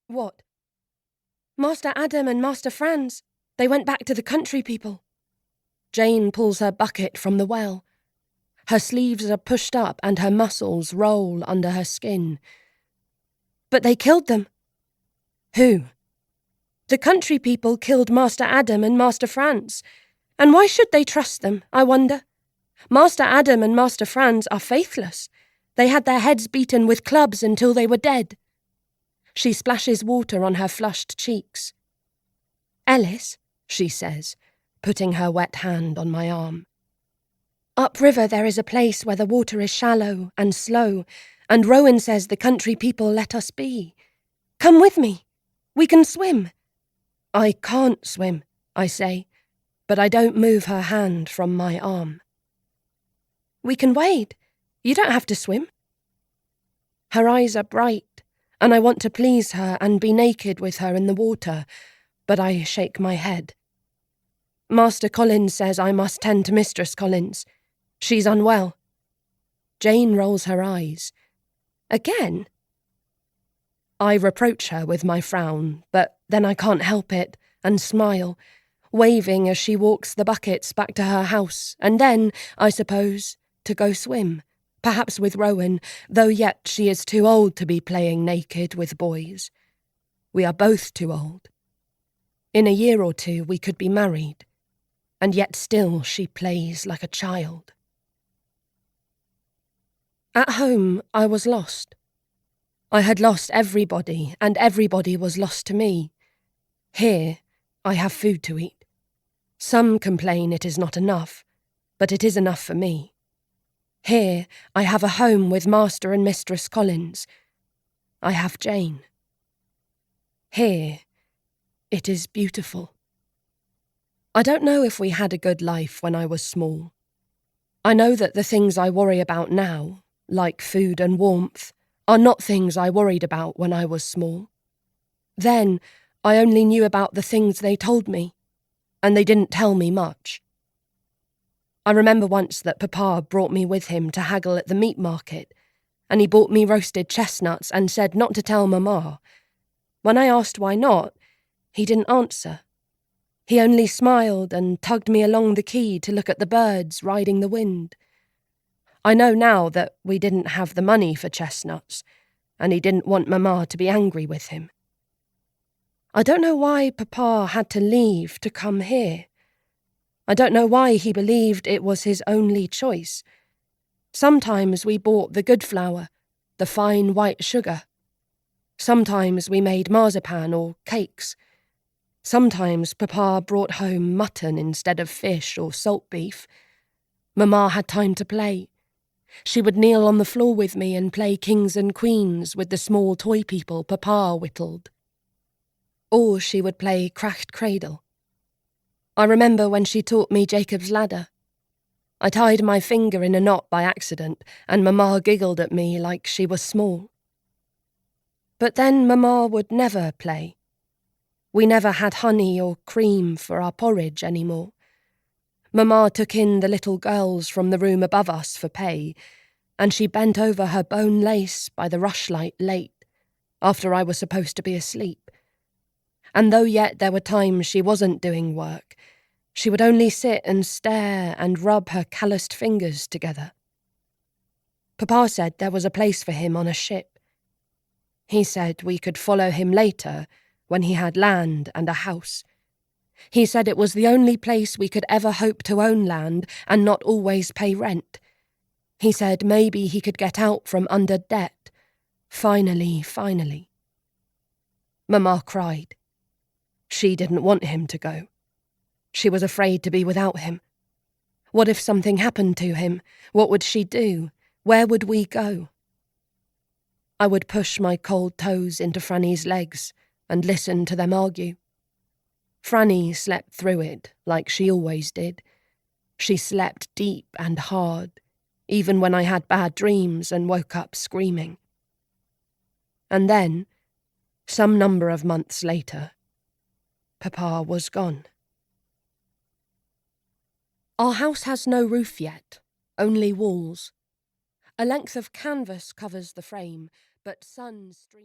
What? Master Adam and Master Franz, they went back to the country people. Jane pulls her bucket from the well. Her sleeves are pushed up and her muscles roll under her skin. But they killed them. Who? The country people killed Master Adam and Master Franz. And why should they trust them, I wonder? Master Adam and Master Franz are faithless. They had their heads beaten with clubs until they were dead. She splashes water on her flushed cheeks. Ellis, she says, putting her wet hand on my arm. Upriver there is a place where the water is shallow and slow, and Rowan says the country people let us be. Come with me. We can swim. I can't swim, I say, but I don't move her hand from my arm. We can wade. You don't have to swim. Her eyes are bright, and I want to please her and be naked with her in the water, but I shake my head. Master Collins says I must tend to Mistress Collins. She's unwell. Jane rolls her eyes. Again? I reproach her with my frown, but then I can't help it, and smile, waving as she walks the buckets back to her house, and then, I suppose, to go swim, perhaps with Rowan, though yet she is too old to be playing naked with boys. We are both too old. In a year or two we could be married, and yet still she plays like a child. At home I was lost. I had lost everybody, and everybody was lost to me. Here I have food to eat. Some complain it is not enough, but it is enough for me. Here I have a home with Master and Mistress Collins. I have Jane. Here it is beautiful. I don't know if we had a good life when I was small. I know that the things I worry about now, like food and warmth, are not things I worried about when I was small. Then I only knew about the things they told me, and they didn't tell me much. I remember once that Papa brought me with him to haggle at the meat market, and he bought me roasted chestnuts and said not to tell Mamma. When I asked why not, he didn't answer. He only smiled and tugged me along the quay to look at the birds riding the wind. I know now that we didn't have the money for chestnuts, and he didn't want Mamma to be angry with him. I don't know why Papa had to leave to come here. I don't know why he believed it was his only choice. Sometimes we bought the good flour, the fine white sugar. Sometimes we made marzipan or cakes. Sometimes Papa brought home mutton instead of fish or salt beef. Mamma had time to play. She would kneel on the floor with me and play kings and queens with the small toy people Papa whittled. Or she would play cracked cradle. I remember when she taught me Jacob's ladder. I tied my finger in a knot by accident, and Mamma giggled at me like she was small. But then Mamma would never play. We never had honey or cream for our porridge anymore. Mamma took in the little girls from the room above us for pay, and she bent over her bone lace by the rushlight late, after I was supposed to be asleep. And though yet there were times she wasn't doing work, she would only sit and stare and rub her calloused fingers together. Papa said there was a place for him on a ship. He said we could follow him later, when he had land and a house. He said it was the only place we could ever hope to own land and not always pay rent. He said maybe he could get out from under debt. Finally. Mamma cried. She didn't want him to go. She was afraid to be without him. What if something happened to him? What would she do? Where would we go? I would push my cold toes into Franny's legs and listen to them argue. Franny slept through it, like she always did. She slept deep and hard, even when I had bad dreams and woke up screaming. And then, some number of months later, Papa was gone. Our house has no roof yet, only walls. A length of canvas covers the frame, but sun streams.